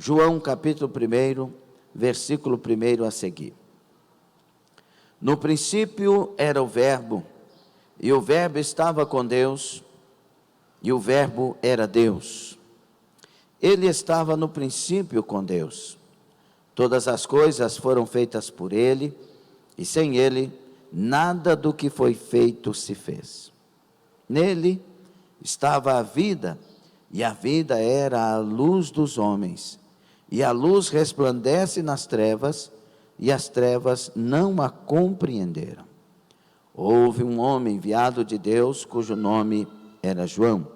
João capítulo 1, versículo 1 a seguir. No princípio era o Verbo, e o Verbo estava com Deus, e o Verbo era Deus. Ele estava no princípio com Deus. Todas as coisas foram feitas por ele, e sem ele, nada do que foi feito se fez. Nele estava a vida, e a vida era a luz dos homens. E a luz resplandece nas trevas, e as trevas não a compreenderam. Houve um homem enviado de Deus, cujo nome era João.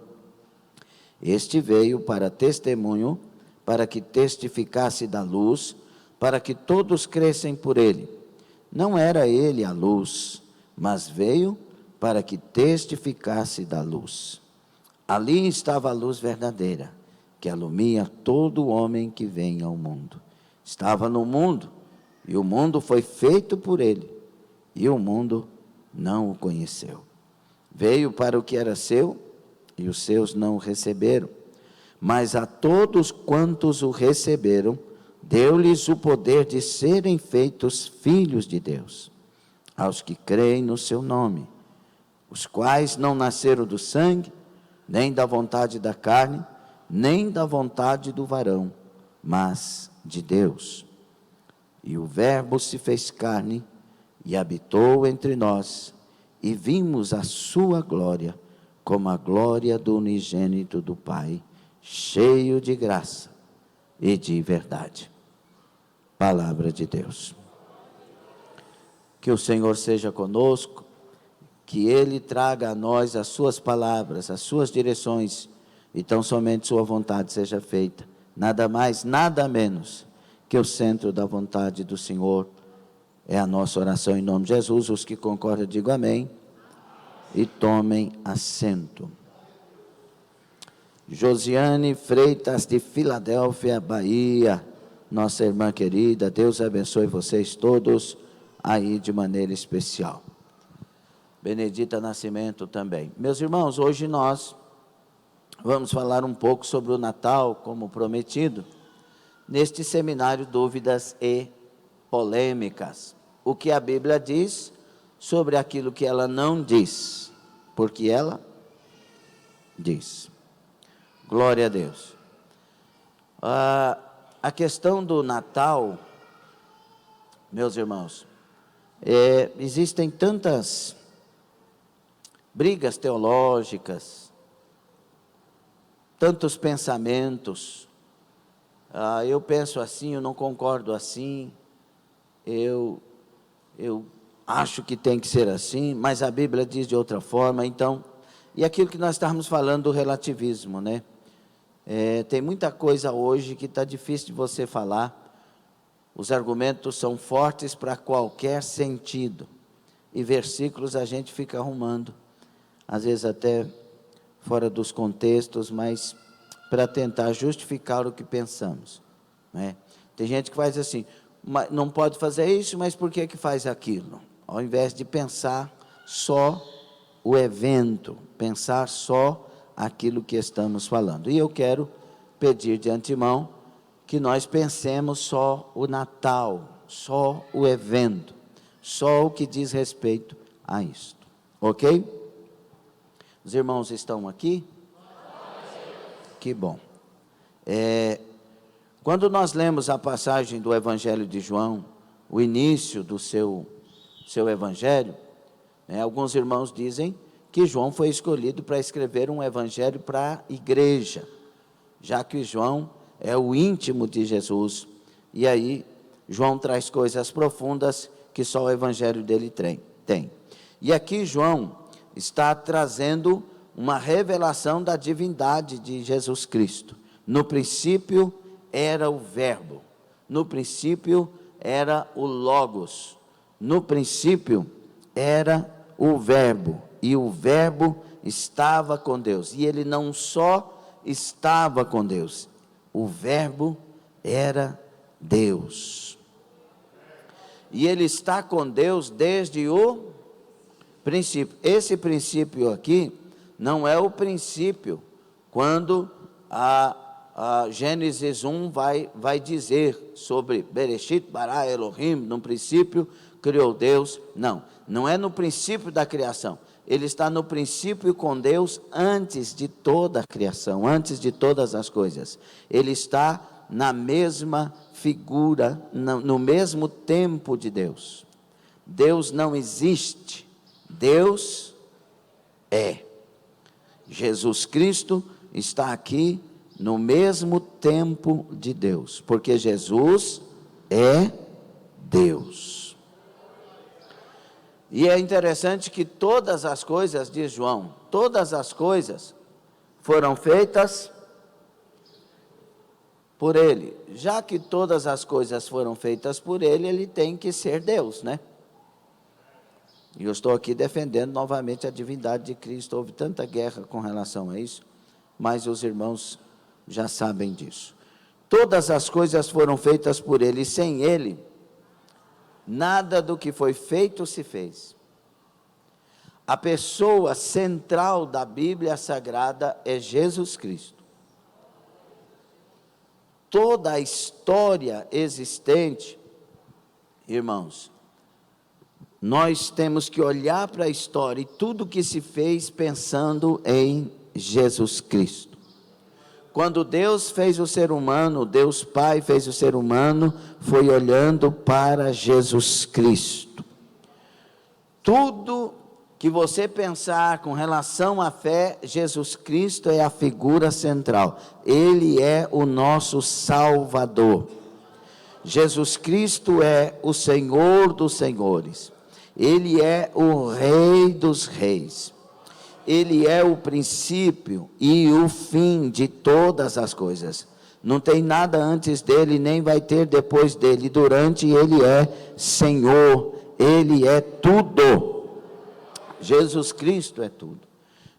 Este veio para testemunho, para que testificasse da luz, para que todos crescem por ele. Não era ele a luz, mas veio para que testificasse da luz. Ali estava a luz verdadeira, que alumia todo homem que vem ao mundo. Estava no mundo, e o mundo foi feito por ele, e o mundo não o conheceu. Veio para o que era seu, e os seus não o receberam. Mas a todos quantos o receberam, deu-lhes o poder de serem feitos filhos de Deus, aos que creem no seu nome, os quais não nasceram do sangue, nem da vontade da carne, nem da vontade do varão, mas de Deus. E o Verbo se fez carne e habitou entre nós, e vimos a sua glória, como a glória do unigênito do Pai, cheio de graça e de verdade. Palavra de Deus. Que o Senhor seja conosco, que Ele traga a nós as suas palavras, as suas direções, e tão somente sua vontade seja feita, nada mais, nada menos, que o centro da vontade do Senhor. É a nossa oração em nome de Jesus. Os que concordam, digam amém, e tomem assento. Josiane Freitas, de Filadélfia, Bahia, nossa irmã querida, Deus abençoe vocês todos aí de maneira especial. Benedita Nascimento também. Meus irmãos, hoje nós vamos falar um pouco sobre o Natal, como prometido, neste seminário Dúvidas e Polêmicas. O que a Bíblia diz sobre aquilo que ela não diz, porque ela diz. Glória a Deus. A questão do Natal, meus irmãos, existem tantas brigas teológicas, tantos pensamentos. Eu penso assim, eu não concordo assim, eu acho que tem que ser assim, mas a Bíblia diz de outra forma. Então, e aquilo que nós estávamos falando do relativismo, né? Tem muita coisa hoje que está difícil de você falar, os argumentos são fortes para qualquer sentido, e versículos a gente fica arrumando, às vezes até fora dos contextos, mas para tentar justificar o que pensamos, né? Tem gente que faz assim, não pode fazer isso, mas por que faz aquilo? Ao invés de pensar só o evento, pensar só aquilo que estamos falando. E eu quero pedir de antemão que nós pensemos só o Natal, só o evento, só o que diz respeito a isto, ok? Os irmãos estão aqui? Que bom. Quando nós lemos a passagem do Evangelho de João, o início do seu Evangelho, alguns irmãos dizem que João foi escolhido para escrever um Evangelho para a igreja, já que João é o íntimo de Jesus, e aí João traz coisas profundas que só o Evangelho dele tem. E aqui João está trazendo uma revelação da divindade de Jesus Cristo. No princípio era o Verbo, no princípio era o Logos, no princípio era o Verbo, e o Verbo estava com Deus. E ele não só estava com Deus, o Verbo era Deus. E ele está com Deus desde o princípio. Esse princípio aqui não é o princípio quando Gênesis 1 vai dizer sobre Bereshit bara Elohim, no princípio criou Deus. Não é no princípio da criação. Ele está no princípio com Deus antes de toda a criação, antes de todas as coisas. Ele está na mesma figura, no mesmo tempo de Deus. Deus não existe, Deus é. Jesus Cristo está aqui no mesmo tempo de Deus, porque Jesus é Deus. E é interessante que todas as coisas, diz João, todas as coisas foram feitas por Ele. Já que todas as coisas foram feitas por Ele, Ele tem que ser Deus, né? E eu estou aqui defendendo novamente a divindade de Cristo. Houve tanta guerra com relação a isso, mas os irmãos já sabem disso. Todas as coisas foram feitas por Ele, e sem Ele, nada do que foi feito se fez. A pessoa central da Bíblia Sagrada é Jesus Cristo. Toda a história existente, irmãos, nós temos que olhar para a história e tudo que se fez pensando em Jesus Cristo. Quando Deus fez o ser humano, Deus Pai fez o ser humano, foi olhando para Jesus Cristo. Tudo que você pensar com relação à fé, Jesus Cristo é a figura central. Ele é o nosso Salvador. Jesus Cristo é o Senhor dos senhores. Ele é o Rei dos reis. Ele é o princípio e o fim de todas as coisas. Não tem nada antes dele, nem vai ter depois dele. Durante ele é Senhor, ele é tudo. Jesus Cristo é tudo.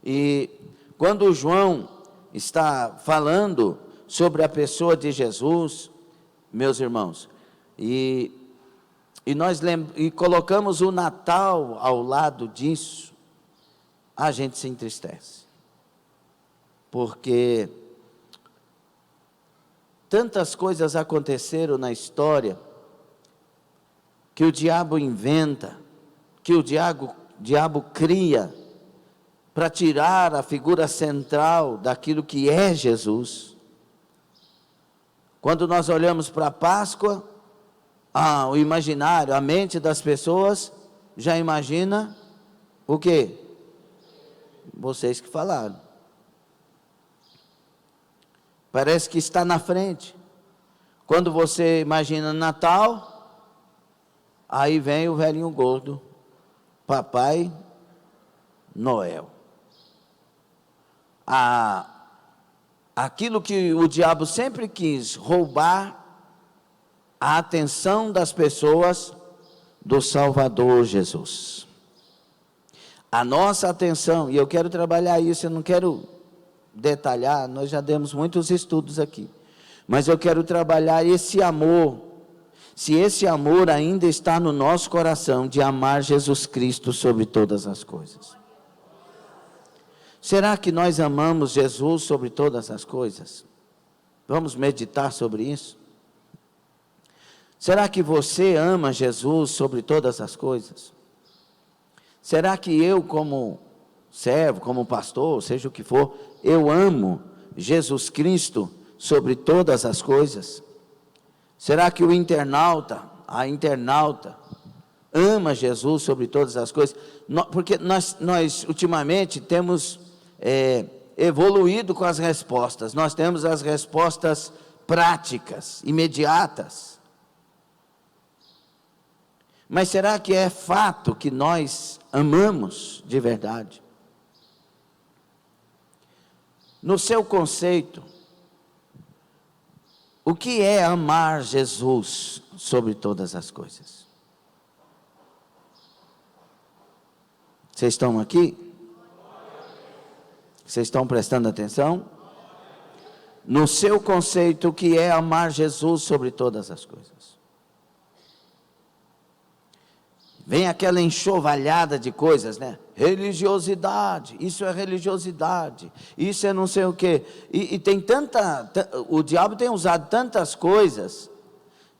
E quando João está falando sobre a pessoa de Jesus, meus irmãos, e nós colocamos o Natal ao lado disso, a gente se entristece, porque tantas coisas aconteceram na história, que o diabo inventa, que o diabo cria, para tirar a figura central daquilo que é Jesus. Quando nós olhamos para a Páscoa, o imaginário, a mente das pessoas, já imagina o quê? Vocês que falaram. Parece que está na frente. Quando você imagina Natal, aí vem o velhinho gordo, Papai Noel. Aquilo que o diabo sempre quis, roubar a atenção das pessoas do Salvador Jesus. A nossa atenção, e eu quero trabalhar isso, eu não quero detalhar, nós já demos muitos estudos aqui, mas eu quero trabalhar esse amor, se esse amor ainda está no nosso coração, de amar Jesus Cristo sobre todas as coisas. Será que nós amamos Jesus sobre todas as coisas? Vamos meditar sobre isso? Será que você ama Jesus sobre todas as coisas? Será que eu, como servo, como pastor, seja o que for, eu amo Jesus Cristo sobre todas as coisas? Será que o internauta, a internauta, ama Jesus sobre todas as coisas? Porque nós ultimamente temos evoluído com as respostas. Nós temos as respostas práticas, imediatas. Mas será que é fato que nós amamos de verdade? No seu conceito, o que é amar Jesus sobre todas as coisas? Vocês estão aqui? Vocês estão prestando atenção? No seu conceito, o que é amar Jesus sobre todas as coisas? Vem aquela enxovalhada de coisas, né? religiosidade, isso é religiosidade, isso é não sei o quê. E tem o diabo tem usado tantas coisas,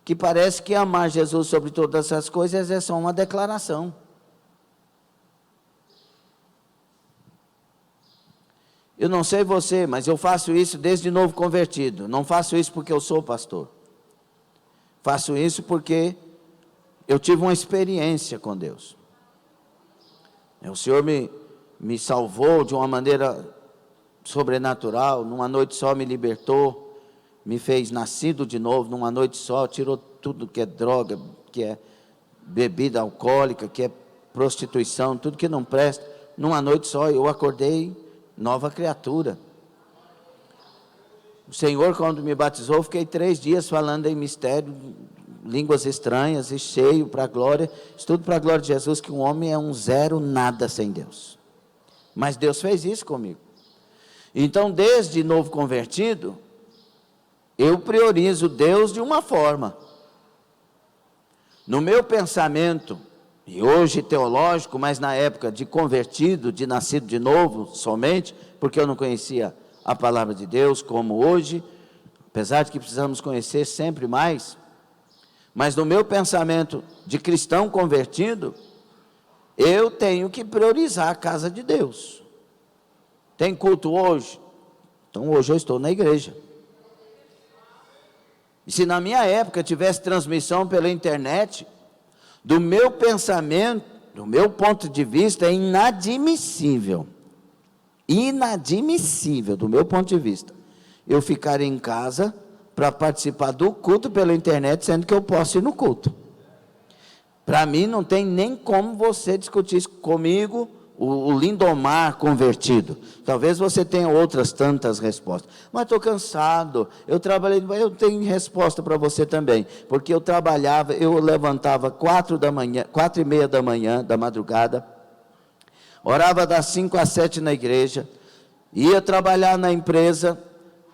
que parece que amar Jesus sobre todas essas coisas é só uma declaração. Eu não sei você, mas eu faço isso desde novo convertido. Não faço isso porque eu sou pastor. Faço isso porque eu tive uma experiência com Deus. O Senhor me salvou de uma maneira sobrenatural. Numa noite só me libertou, me fez nascido de novo. Numa noite só tirou tudo que é droga, que é bebida alcoólica, que é prostituição, tudo que não presta. Numa noite só eu acordei nova criatura. O Senhor, quando me batizou, fiquei 3 dias falando em mistério, línguas estranhas e cheio para a glória, isso tudo para a glória de Jesus, que um homem é um zero nada sem Deus. Mas Deus fez isso comigo. Então, desde novo convertido, eu priorizo Deus de uma forma. No meu pensamento, e hoje teológico, mas na época de convertido, de nascido de novo somente, porque eu não conhecia a palavra de Deus como hoje, apesar de que precisamos conhecer sempre mais, mas no meu pensamento de cristão convertido, eu tenho que priorizar a casa de Deus. Tem culto hoje? Então hoje eu estou na igreja. E se na minha época tivesse transmissão pela internet, do meu pensamento, do meu ponto de vista, é inadmissível, do meu ponto de vista, eu ficar em casa para participar do culto pela internet, sendo que eu posso ir no culto. Para mim não tem nem como você discutir isso comigo, o Lindomar convertido. Talvez você tenha outras tantas respostas, mas estou cansado, eu trabalhei, eu tenho resposta para você também, porque eu trabalhava, eu levantava 4h30 da manhã, da madrugada, orava das 5 às 7 na igreja, ia trabalhar na empresa,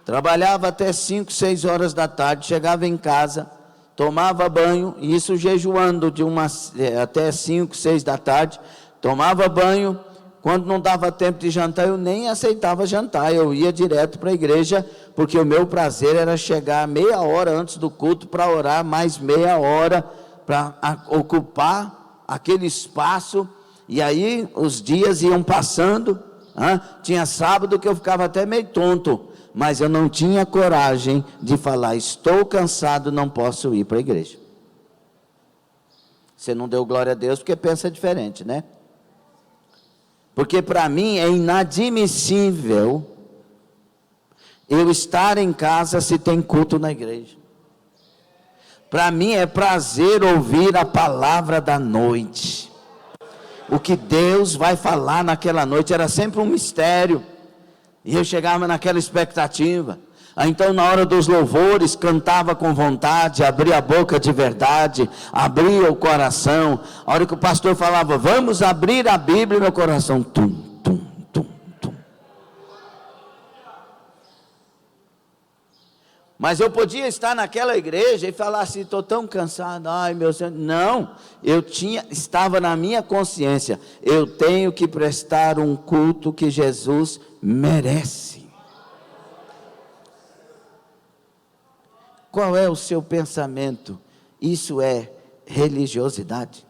trabalhava até 5, 6 horas da tarde, chegava em casa, tomava banho, e isso jejuando até 5, 6 da tarde, tomava banho. Quando não dava tempo de jantar, eu nem aceitava jantar, eu ia direto para a igreja, porque o meu prazer era chegar meia hora antes do culto para orar, mais meia hora para ocupar aquele espaço. E aí os dias iam passando, tinha sábado que eu ficava até meio tonto, mas eu não tinha coragem de falar, estou cansado, não posso ir para a igreja. Você não deu glória a Deus porque pensa diferente, né? Porque para mim é inadmissível eu estar em casa se tem culto na igreja. Para mim é prazer ouvir a palavra da noite. O que Deus vai falar naquela noite era sempre um mistério. E eu chegava naquela expectativa. Então, na hora dos louvores, cantava com vontade, abria a boca de verdade, abria o coração. A hora que o pastor falava, vamos abrir a Bíblia, meu coração, tum, tum, tum, tum. Mas eu podia estar naquela igreja e falar assim, estou tão cansado, ai meu Senhor. Não, estava na minha consciência, eu tenho que prestar um culto que Jesus merece. Qual é o seu pensamento? Isso é religiosidade?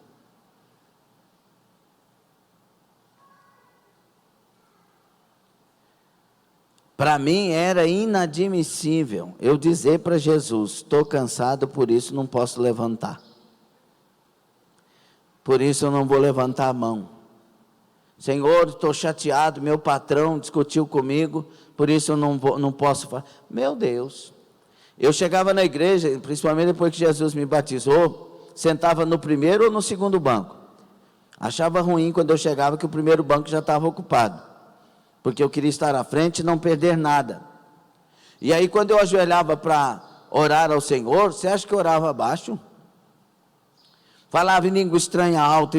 Para mim era inadmissível eu dizer para Jesus, estou cansado, por isso não posso levantar. Por isso eu não vou levantar a mão. Senhor, estou chateado, meu patrão discutiu comigo, por isso eu não posso falar. Meu Deus. Eu chegava na igreja, principalmente depois que Jesus me batizou, sentava no primeiro ou no segundo banco. Achava ruim quando eu chegava que o primeiro banco já estava ocupado, porque eu queria estar à frente e não perder nada. E aí quando eu ajoelhava para orar ao Senhor, você acha que eu orava baixo? Falava em língua estranha alta,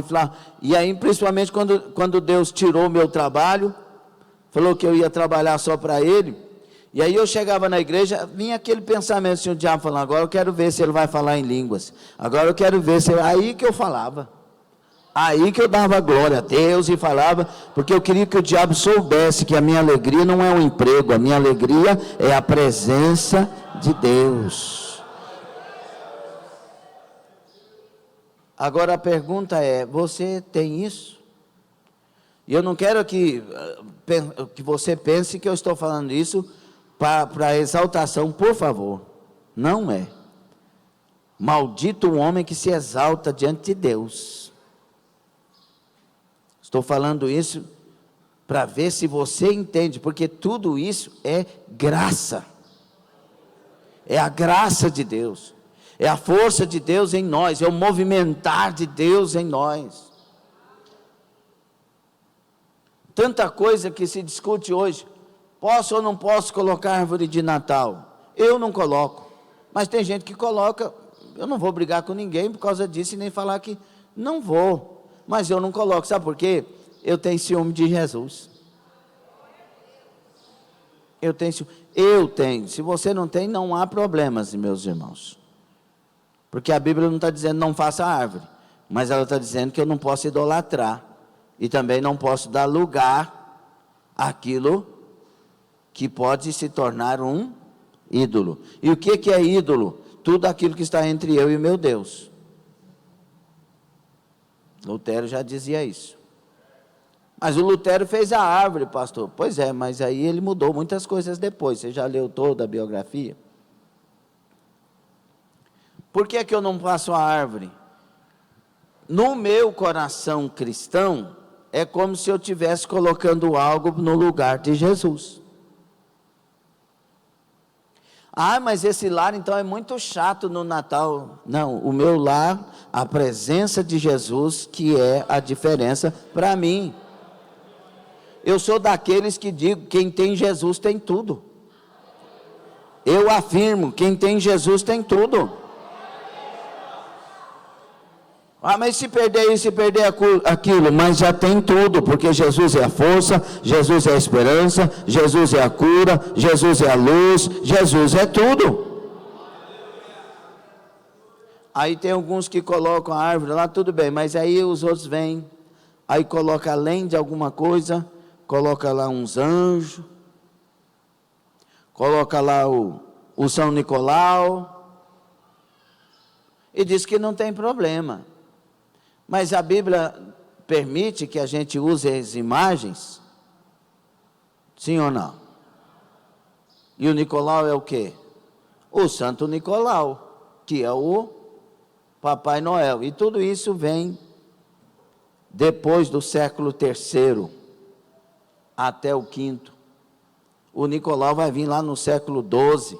e aí principalmente quando Deus tirou o meu trabalho, falou que eu ia trabalhar só para Ele. E aí eu chegava na igreja, vinha aquele pensamento, assim, o diabo falando, agora eu quero ver se ele vai falar em línguas. Agora eu quero ver se... Aí que eu falava. Aí que eu dava glória a Deus e falava, porque eu queria que o diabo soubesse que a minha alegria não é o emprego, a minha alegria é a presença de Deus. Agora a pergunta é, você tem isso? E eu não quero que você pense que eu estou falando isso para exaltação, por favor. Não é. Maldito o homem que se exalta diante de Deus. Estou falando isso para ver se você entende, porque tudo isso é graça. É a graça de Deus. É a força de Deus em nós, é o movimentar de Deus em nós. Tanta coisa que se discute hoje. Posso ou não posso colocar árvore de Natal? Eu não coloco. Mas tem gente que coloca. Eu não vou brigar com ninguém por causa disso e nem falar que não vou. Mas eu não coloco. Sabe por quê? Eu tenho ciúme de Jesus. Eu tenho. Se você não tem, não há problemas, meus irmãos. Porque a Bíblia não está dizendo não faça árvore. Mas ela está dizendo que eu não posso idolatrar. E também não posso dar lugar àquilo que pode se tornar um ídolo. E o que é ídolo? Tudo aquilo que está entre eu e o meu Deus. Lutero já dizia isso. Mas o Lutero fez a árvore, pastor. Pois é, mas aí ele mudou muitas coisas depois. Você já leu toda a biografia? Por que eu não faço a árvore? No meu coração cristão, é como se eu estivesse colocando algo no lugar de Jesus. Ah, mas esse lar então é muito chato no Natal. Não, o meu lar, a presença de Jesus, que é a diferença para mim. Eu sou daqueles que digo, quem tem Jesus tem tudo. Eu afirmo, quem tem Jesus tem tudo. Ah, mas se perder isso, se perder aquilo, mas já tem tudo, porque Jesus é a força, Jesus é a esperança, Jesus é a cura, Jesus é a luz, Jesus é tudo. Aí tem alguns que colocam a árvore lá, tudo bem, mas aí os outros vêm, aí coloca além de alguma coisa, coloca lá uns anjos, coloca lá o São Nicolau, e diz que não tem problema. Mas a Bíblia permite que a gente use as imagens? Sim ou não? E o Nicolau é o quê? O Santo Nicolau, que é o Papai Noel. E tudo isso vem depois do século III até o V. O Nicolau vai vir lá no século XII.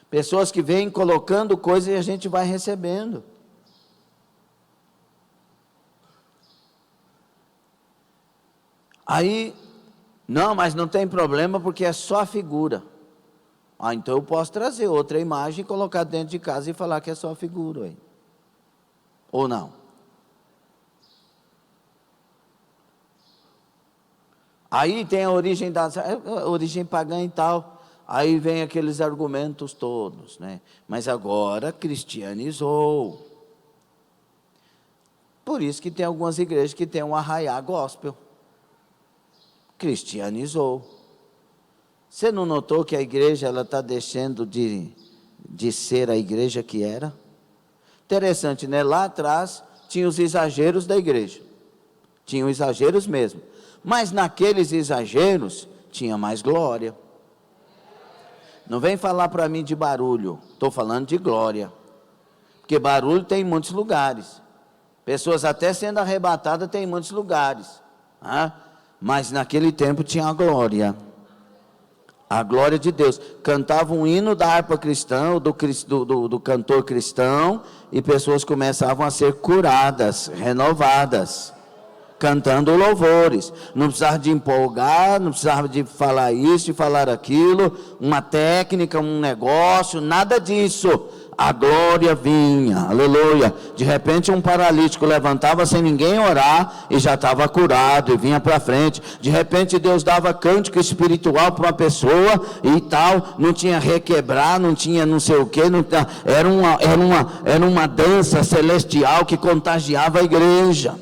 Pessoas que vêm colocando coisas e a gente vai recebendo. Aí, não, mas não tem problema porque é só a figura. Ah, então eu posso trazer outra imagem e colocar dentro de casa e falar que é só a figura. Aí. Ou não? Aí tem a origem pagã e tal. Aí vem aqueles argumentos todos, né? Mas agora cristianizou. Por isso que tem algumas igrejas que tem um arraiá gospel. Cristianizou. Você não notou que a igreja está deixando de ser a igreja que era? Interessante, né? Lá atrás tinha os exageros da igreja. Tinham exageros mesmo. Mas naqueles exageros tinha mais glória. Não vem falar para mim de barulho. Estou falando de glória. Porque barulho tem em muitos lugares. Pessoas até sendo arrebatadas tem em muitos lugares. Mas naquele tempo tinha a glória de Deus. Cantava um hino da harpa cristã, do cantor cristão, e pessoas começavam a ser curadas, renovadas, cantando louvores. Não precisava de empolgar, não precisava de falar isso, de falar aquilo, uma técnica, um negócio, nada disso. a glória vinha, aleluia. De repente um paralítico levantava sem ninguém orar e já estava curado e vinha para frente. De repente Deus dava cântico espiritual para uma pessoa e tal, não tinha requebrar, não tinha não sei o que, era uma dança celestial que contagiava a igreja.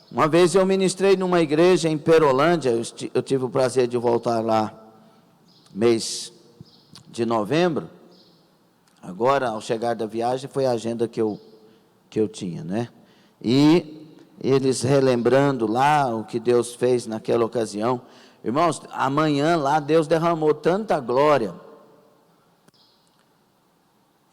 Uma vez eu ministrei numa igreja em Perolândia, eu tive o prazer de voltar lá mês de novembro. Agora, ao chegar da viagem, foi a agenda que eu tinha, né? E eles relembrando lá o que Deus fez naquela ocasião. Irmãos, amanhã lá Deus derramou tanta glória.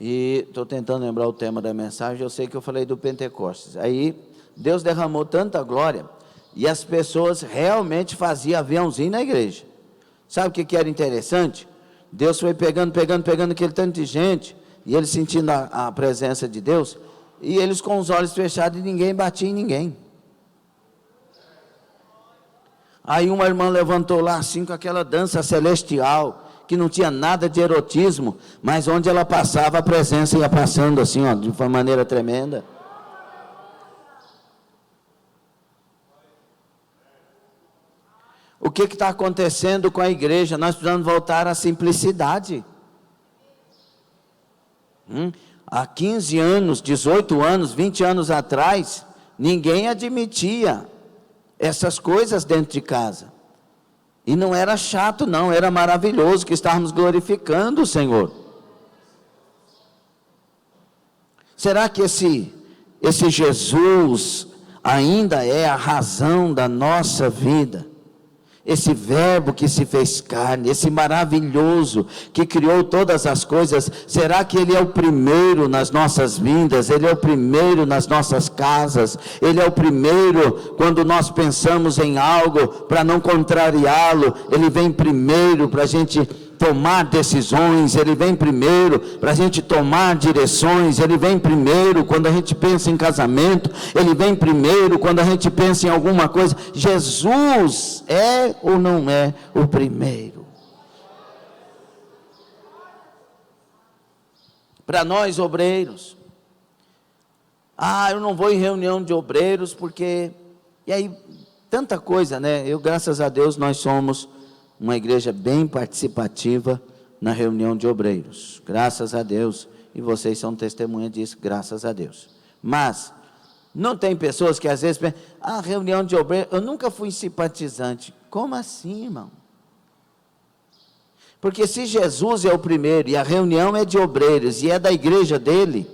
E estou tentando lembrar o tema da mensagem, eu sei que eu falei do Pentecostes. Aí, Deus derramou tanta glória, e as pessoas realmente faziam aviãozinho na igreja. Sabe o que era interessante? Deus foi pegando aquele tanto de gente, e eles sentindo a presença de Deus, e eles com os olhos fechados, e ninguém batia em ninguém. Aí uma irmã levantou lá assim, com aquela dança celestial, que não tinha nada de erotismo, mas onde ela passava, a presença ia passando assim, ó, de uma maneira tremenda. O que está acontecendo com a igreja? Nós precisamos voltar à simplicidade. Há 15 anos, 18 anos, 20 anos atrás, ninguém admitia essas coisas dentro de casa. E não era chato não, era maravilhoso que estávamos glorificando o Senhor. Será que esse Jesus ainda é a razão da nossa vida? Esse verbo que se fez carne, esse maravilhoso que criou todas as coisas, será que Ele é o primeiro nas nossas vindas? Ele é o primeiro nas nossas casas? Ele é o primeiro quando nós pensamos em algo para não contrariá-lo? Ele vem primeiro para a gente tomar decisões, Ele vem primeiro para a gente tomar direções, Ele vem primeiro quando a gente pensa em casamento, Ele vem primeiro quando a gente pensa em alguma coisa. Jesus é ou não é o primeiro? Para nós obreiros, eu não vou em reunião de obreiros porque, e aí, tanta coisa, né? Graças a Deus, nós somos uma igreja bem participativa na reunião de obreiros, graças a Deus, e vocês são testemunha disso, graças a Deus. Mas, não tem pessoas que às vezes pensam, reunião de obreiros, eu nunca fui simpatizante. Como assim, irmão? Porque se Jesus é o primeiro, e a reunião é de obreiros, e é da igreja dele,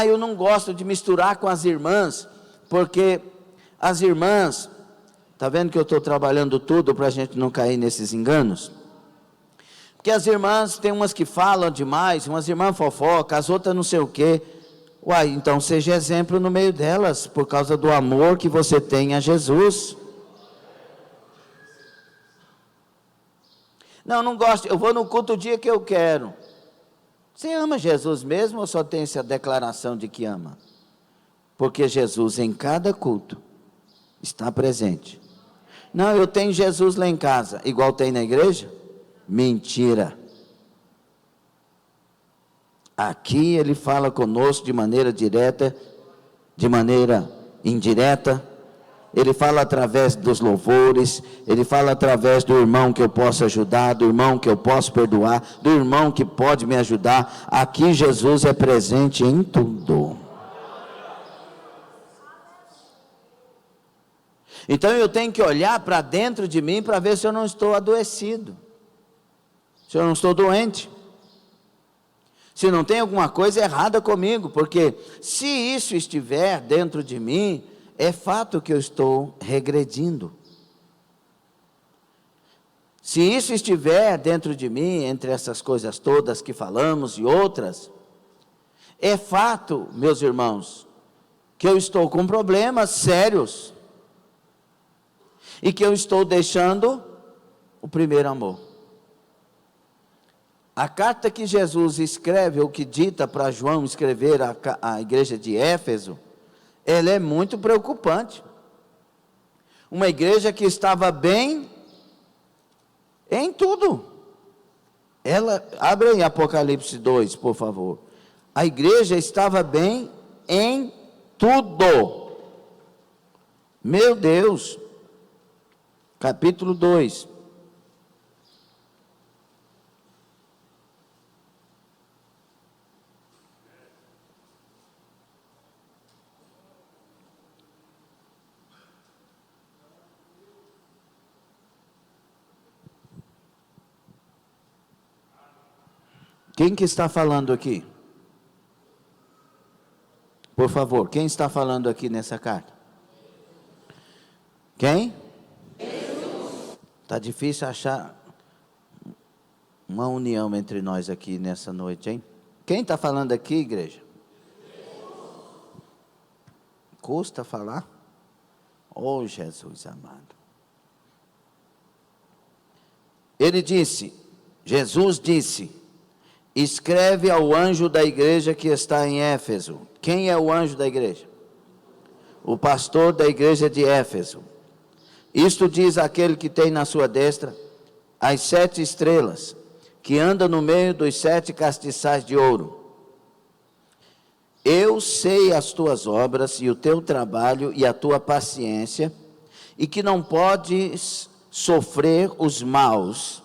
eu não gosto de misturar com as irmãs, porque as irmãs, está vendo que eu estou trabalhando tudo para a gente não cair nesses enganos? Porque as irmãs, tem umas que falam demais, umas irmãs fofocam, as outras não sei o quê. Então seja exemplo no meio delas, por causa do amor que você tem a Jesus. Não gosto, eu vou no culto o dia que eu quero. Você ama Jesus mesmo ou só tem essa declaração de que ama? Porque Jesus em cada culto está presente. Não, eu tenho Jesus lá em casa, igual tem na igreja? Mentira. Aqui Ele fala conosco de maneira direta, de maneira indireta. Ele fala através dos louvores, Ele fala através do irmão que eu posso ajudar, do irmão que eu posso perdoar, do irmão que pode me ajudar. Aqui Jesus é presente em tudo. Então eu tenho que olhar para dentro de mim para ver se eu não estou adoecido, se eu não estou doente, se não tem alguma coisa errada comigo, porque se isso estiver dentro de mim, é fato que eu estou regredindo. Se isso estiver dentro de mim, entre essas coisas todas que falamos e outras, é fato, meus irmãos, que eu estou com problemas sérios e que eu estou deixando o primeiro amor. A carta que Jesus escreve, ou que dita para João escrever à igreja de Éfeso, ela é muito preocupante. Uma igreja que estava bem em tudo. Abre aí Apocalipse 2, por favor. A igreja estava bem em tudo. Meu Deus. Capítulo 2. Quem que está falando aqui? Por favor, quem está falando aqui nessa carta? Quem? Está difícil achar uma união entre nós aqui nessa noite, hein? Quem está falando aqui, igreja? Custa falar? Oh, Jesus amado. Jesus disse, escreve ao anjo da igreja que está em Éfeso. Quem é o anjo da igreja? O pastor da igreja de Éfeso. Isto diz aquele que tem na sua destra as 7 estrelas, que anda no meio dos 7 castiçais de ouro. Eu sei as tuas obras e o teu trabalho e a tua paciência, e que não podes sofrer os maus,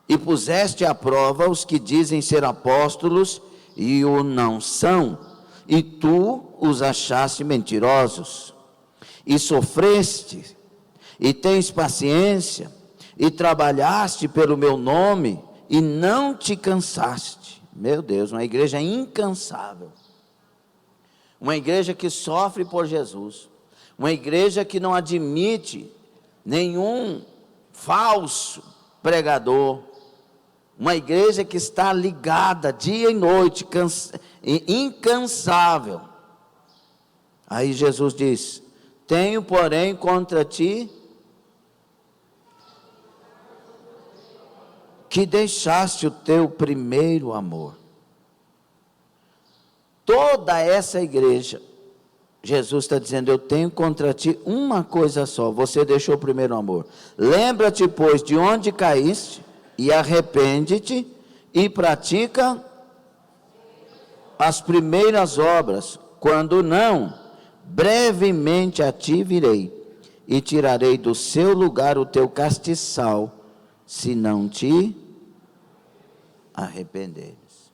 e puseste à prova os que dizem ser apóstolos e o não são, e tu os achaste mentirosos, e sofreste, e tens paciência, e trabalhaste pelo meu nome, e não te cansaste. Meu Deus, uma igreja incansável, uma igreja que sofre por Jesus, uma igreja que não admite nenhum falso pregador, uma igreja que está ligada dia e noite, incansável. Aí Jesus diz, tenho porém contra ti, que deixaste o teu primeiro amor. Toda essa igreja, Jesus está dizendo, eu tenho contra ti uma coisa só, você deixou o primeiro amor. Lembra-te, pois, de onde caíste, e arrepende-te, e pratica as primeiras obras. Quando não, brevemente a ti virei, e tirarei do seu lugar o teu castiçal, se não te arrependeres.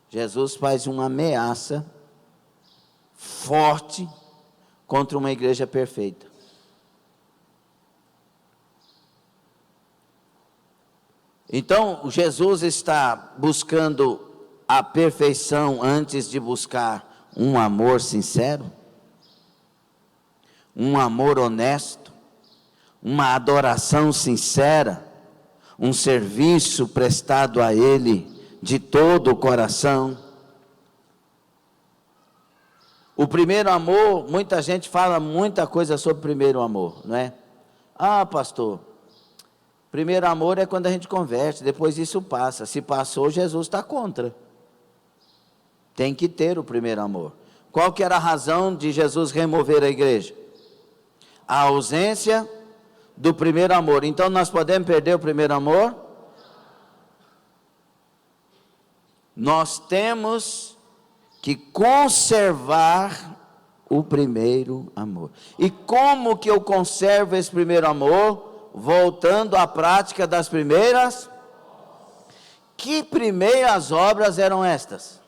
Jesus faz uma ameaça forte contra uma igreja perfeita. Então, Jesus está buscando a perfeição antes de buscar um amor sincero, um amor honesto, uma adoração sincera, um serviço prestado a Ele de todo o coração. O primeiro amor, muita gente fala muita coisa sobre o primeiro amor, não é? Ah, pastor, primeiro amor é quando a gente converte, depois isso passa. Se passou, Jesus está contra. Tem que ter o primeiro amor. Qual que era a razão de Jesus remover a igreja? A ausência do primeiro amor. Então nós podemos perder o primeiro amor? Nós temos que conservar o primeiro amor. E como que eu conservo esse primeiro amor? Voltando à prática das primeiras. Que primeiras obras eram estas?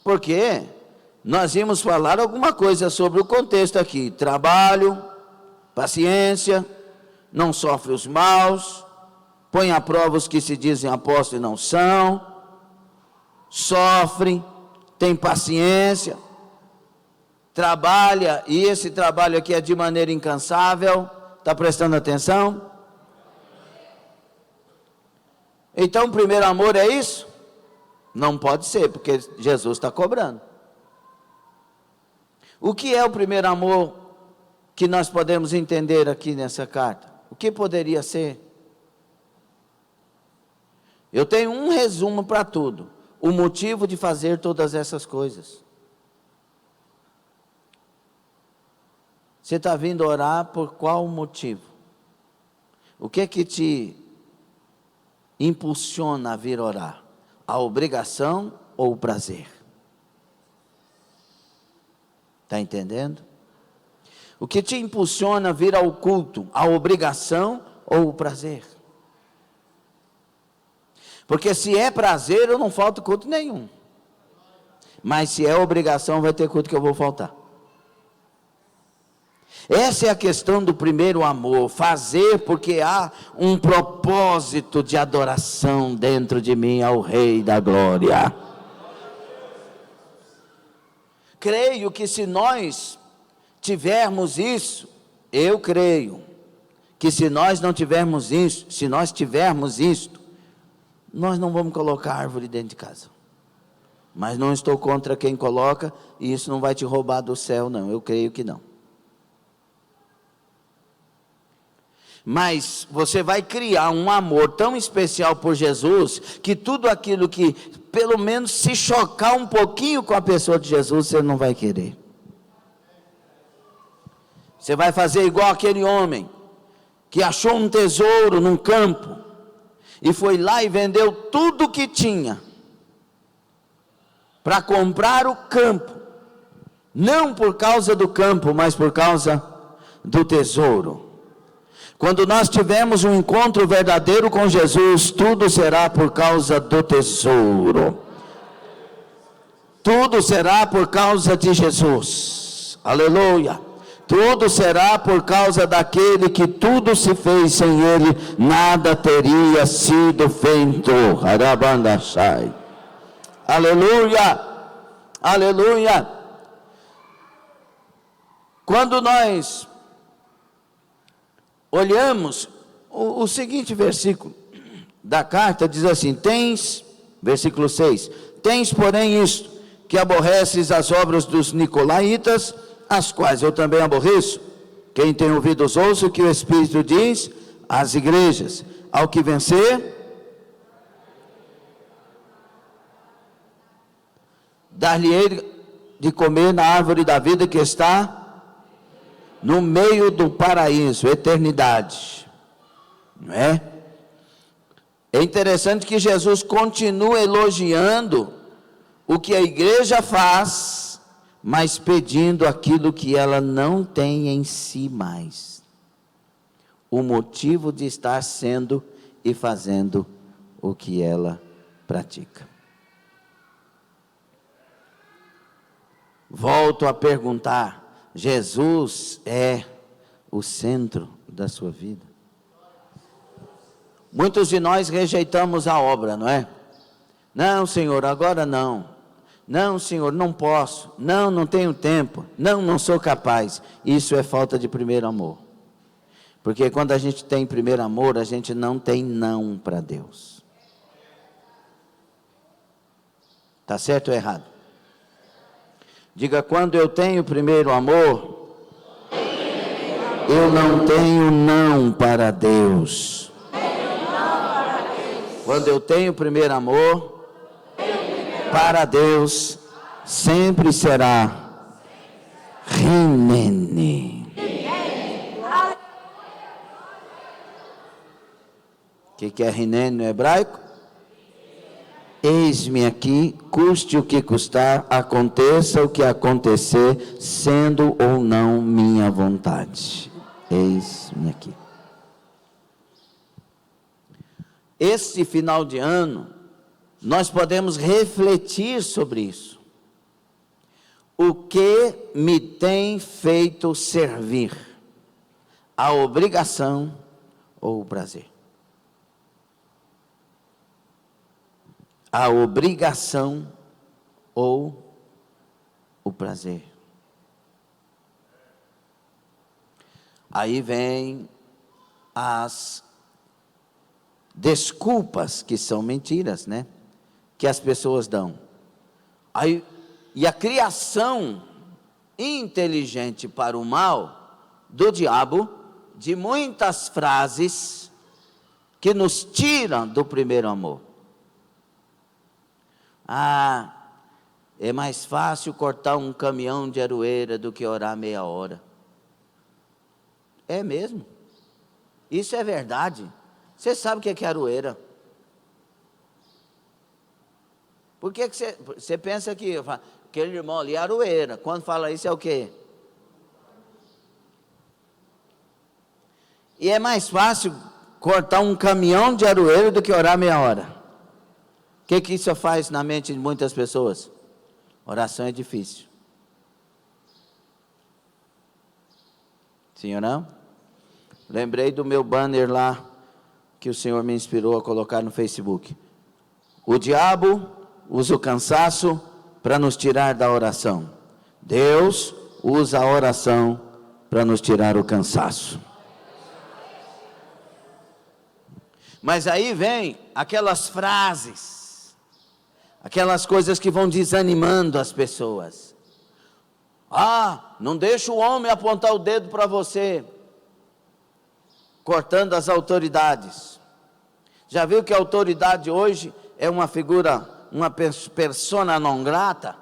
Porque nós íamos falar alguma coisa sobre o contexto aqui. Trabalho, paciência, não sofre os maus, põe à prova os que se dizem apóstolos e não são, sofre, tem paciência, trabalha, e esse trabalho aqui é de maneira incansável. Está prestando atenção? Então o primeiro amor é isso? Não pode ser, porque Jesus está cobrando. O que é o primeiro amor que nós podemos entender aqui nessa carta? O que poderia ser? Eu tenho um resumo para tudo. O motivo de fazer todas essas coisas. Você está vindo orar por qual motivo? O que é que te impulsiona a vir orar? A obrigação ou o prazer? Está entendendo? O que te impulsiona a vir ao culto? A obrigação ou o prazer? Porque se é prazer, eu não falto culto nenhum. Mas se é obrigação, vai ter culto que eu vou faltar. Essa é a questão do primeiro amor, fazer porque há um propósito de adoração dentro de mim ao Rei da Glória. Creio que se nós tivermos isso, eu creio que se nós não tivermos isso, se nós tivermos isto, nós não vamos colocar árvore dentro de casa. Mas não estou contra quem coloca, e isso não vai te roubar do céu, não, eu creio que não. Mas você vai criar um amor tão especial por Jesus, que tudo aquilo que, pelo menos, se chocar um pouquinho com a pessoa de Jesus, você não vai querer. Você vai fazer igual aquele homem, que achou um tesouro num campo, e foi lá e vendeu tudo que tinha, para comprar o campo, não por causa do campo, mas por causa do tesouro. Quando nós tivermos um encontro verdadeiro com Jesus, tudo será por causa do tesouro. Tudo será por causa de Jesus. Aleluia. Tudo será por causa daquele que tudo se fez, sem ele nada teria sido feito. Arabandachai. Aleluia. Aleluia. Quando nós olhamos o seguinte versículo da carta, diz assim: versículo 6, tens porém isto, que aborreces as obras dos nicolaítas, as quais eu também aborreço. Quem tem ouvidos ouça o que o Espírito diz às igrejas. Ao que vencer, dar-lhe-ei de comer na árvore da vida que está no meio do paraíso, eternidade, não é? É interessante que Jesus continua elogiando o que a igreja faz, mas pedindo aquilo que ela não tem em si mais, o motivo de estar sendo e fazendo o que ela pratica. Volto a perguntar: Jesus é o centro da sua vida? Muitos de nós rejeitamos a obra, não é? Não, Senhor, agora não. Não, Senhor, não posso. Não, não tenho tempo. Não, não sou capaz. Isso é falta de primeiro amor. Porque quando a gente tem primeiro amor, a gente não tem não para Deus. Está certo ou errado? Diga: quando eu tenho primeiro amor, eu não tenho não para Deus. Quando eu tenho primeiro amor, para Deus sempre será Rinene. O que é Rinene no hebraico? Eis-me aqui, custe o que custar, aconteça o que acontecer, sendo ou não minha vontade. Eis-me aqui. Este final de ano, nós podemos refletir sobre isso. O que me tem feito servir? A obrigação ou o prazer? A obrigação ou o prazer? Aí vem as desculpas, que são mentiras, né? Que as pessoas dão. Aí, e a criação inteligente para o mal do diabo, de muitas frases que nos tiram do primeiro amor. É mais fácil cortar um caminhão de aroeira do que orar meia hora. É mesmo? Isso é verdade? Você sabe o que é aroeira? Por que você pensa que aquele irmão ali é aroeira? Quando fala isso é o quê? E é mais fácil cortar um caminhão de aroeira do que orar meia hora. O que isso faz na mente de muitas pessoas? Oração é difícil. Sim ou não? Lembrei do meu banner lá, que o Senhor me inspirou a colocar no Facebook. O diabo usa o cansaço para nos tirar da oração. Deus usa a oração para nos tirar o cansaço. Mas aí vem aquelas frases, aquelas coisas que vão desanimando as pessoas. Ah, não deixa o homem apontar o dedo para você, cortando as autoridades. Já viu que a autoridade hoje é uma figura, uma persona non grata?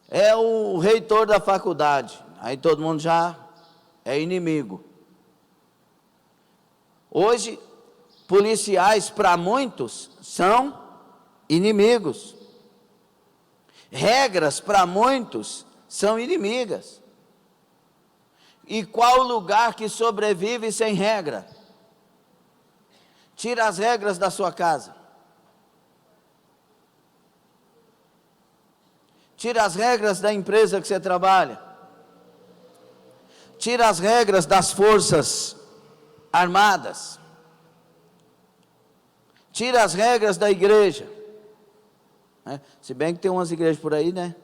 É o reitor da faculdade, aí todo mundo já é inimigo. Hoje, policiais para muitos são inimigos. Regras para muitos são inimigas. E qual lugar que sobrevive sem regra? Tira as regras da sua casa. Tira as regras da empresa que você trabalha. Tira as regras das forças armadas. Tira as regras da igreja. Se bem que tem umas igrejas por aí, né?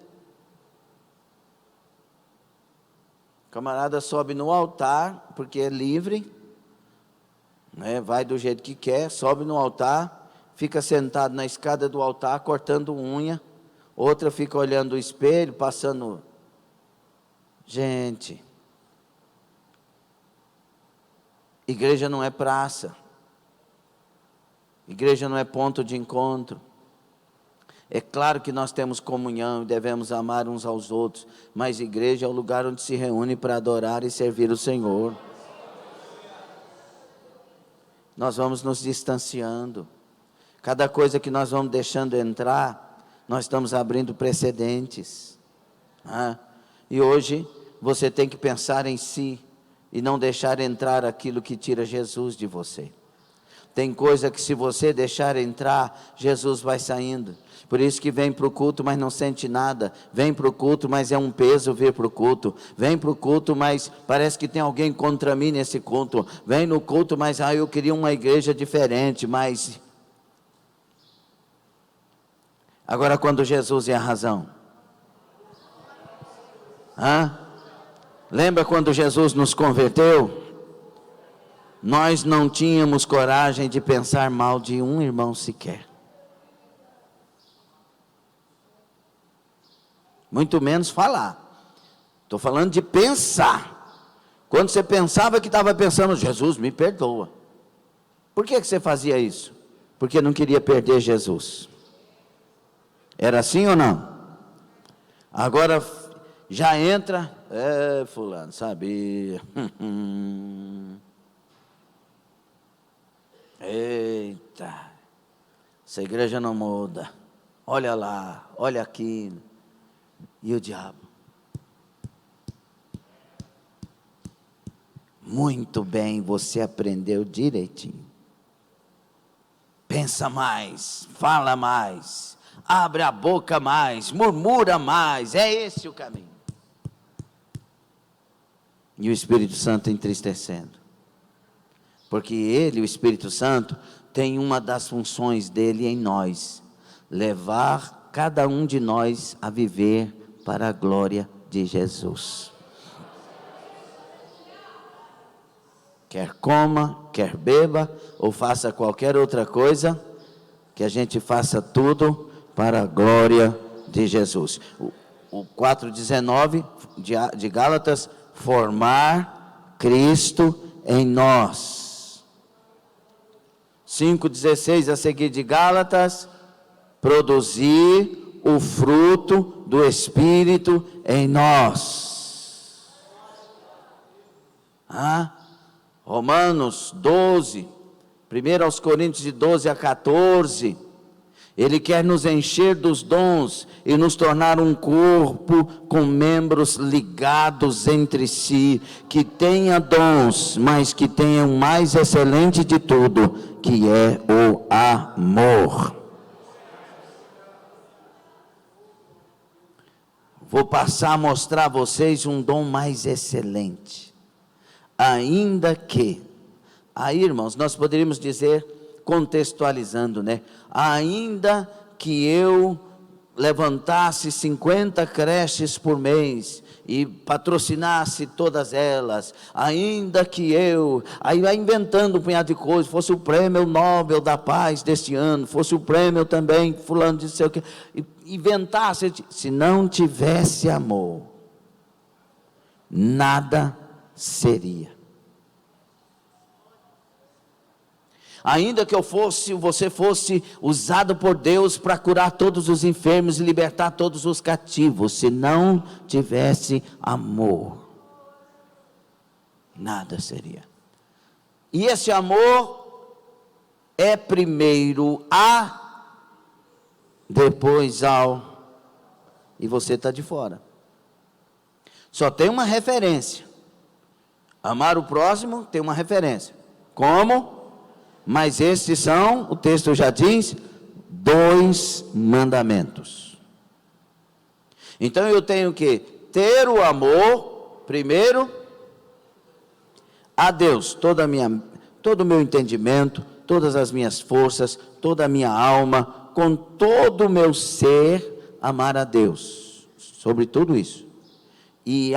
O camarada sobe no altar, porque é livre, né? Vai do jeito que quer, sobe no altar, fica sentado na escada do altar, cortando unha. Outra fica olhando o espelho, passando. Gente, igreja não é praça. Igreja não é ponto de encontro. É claro que nós temos comunhão e devemos amar uns aos outros, mas igreja é o lugar onde se reúne para adorar e servir o Senhor. Nós vamos nos distanciando. Cada coisa que nós vamos deixando entrar, nós estamos abrindo precedentes. E hoje você tem que pensar em si e não deixar entrar aquilo que tira Jesus de você. Tem coisa que se você deixar entrar, Jesus vai saindo. Por isso que vem para o culto, mas não sente nada. Vem para o culto, mas é um peso vir para o culto. Vem para o culto, mas parece que tem alguém contra mim nesse culto. Vem no culto, mas eu queria uma igreja diferente, mas... Agora quando Jesus é a razão. Lembra quando Jesus nos converteu? Nós não tínhamos coragem de pensar mal de um irmão sequer. Muito menos falar. Estou falando de pensar. Quando você pensava que estava pensando, Jesus me perdoa. Por que você fazia isso? Porque não queria perder Jesus. Era assim ou não? Agora já entra, fulano, sabia. Eita, essa igreja não muda. Olha lá, olha aqui. E o diabo? Muito bem, você aprendeu direitinho. Pensa mais, fala mais, abre a boca mais, murmura mais. É esse o caminho. E o Espírito Santo entristecendo. Porque ele, o Espírito Santo, tem uma das funções dele em nós: levar cada um de nós a viver para a glória de Jesus. Quer coma, quer beba, ou faça qualquer outra coisa, que a gente faça tudo para a glória de Jesus. O 4,19 de Gálatas: formar Cristo em nós. 5,16 a seguir de Gálatas: produzir o fruto do Espírito em nós. Romanos 12, 1 aos Coríntios de 12 a 14, Ele quer nos encher dos dons e nos tornar um corpo com membros ligados entre si, que tenha dons, mas que tenha o mais excelente de tudo, que é o amor. Vou passar a mostrar a vocês um dom mais excelente. Ainda que, aí irmãos, nós poderíamos dizer, contextualizando, né? Ainda que eu levantasse 50 creches por mês e patrocinasse todas elas, ainda que eu, aí vai inventando um punhado de coisas, fosse o prêmio Nobel da Paz deste ano, fosse o prêmio também, fulano de sei o que, inventasse, se não tivesse amor, nada seria. Ainda que você fosse usado por Deus para curar todos os enfermos e libertar todos os cativos, se não tivesse amor, nada seria. E esse amor é primeiro a, depois ao, e você está de fora. Só tem uma referência. Amar o próximo tem uma referência. Como? Mas estes são, o texto já diz, 2 mandamentos. Então eu tenho que ter o amor, primeiro, a Deus, todo o meu entendimento, todas as minhas forças, toda a minha alma, com todo o meu ser, amar a Deus, sobre tudo isso. E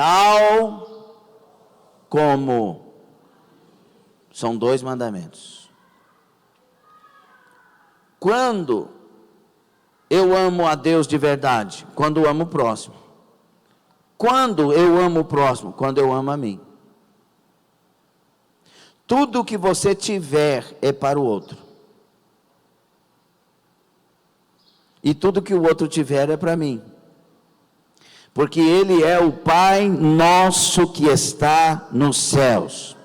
como, são 2 mandamentos. Quando eu amo a Deus de verdade? Quando eu amo o próximo. Quando eu amo o próximo? Quando eu amo a mim. Tudo que você tiver é para o outro. E tudo que o outro tiver é para mim. Porque Ele é o Pai nosso que está nos céus.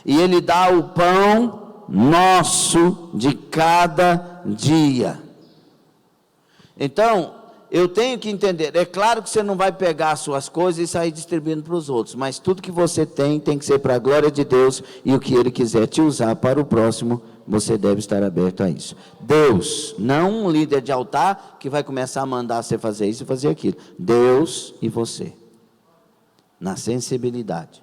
E Ele dá o pão nosso de cada dia. Então, eu tenho que entender, é claro que você não vai pegar as suas coisas e sair distribuindo para os outros, mas tudo que você tem que ser para a glória de Deus, e o que Ele quiser te usar para o próximo, você deve estar aberto a isso. Deus, não um líder de altar que vai começar a mandar você fazer isso e fazer aquilo. Deus e você, na sensibilidade.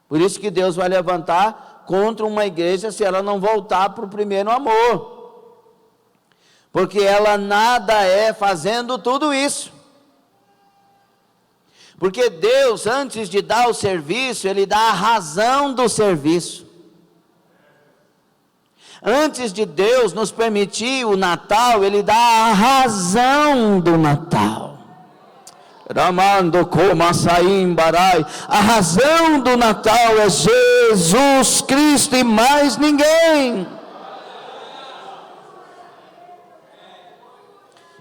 Por isso que Deus vai levantar contra uma igreja se ela não voltar para o primeiro amor, porque ela nada é fazendo tudo isso. Porque Deus, antes de dar o serviço, Ele dá a razão do serviço. Antes de Deus nos permitir o Natal, Ele dá a razão do Natal. A razão do Natal é Jesus Cristo e mais ninguém.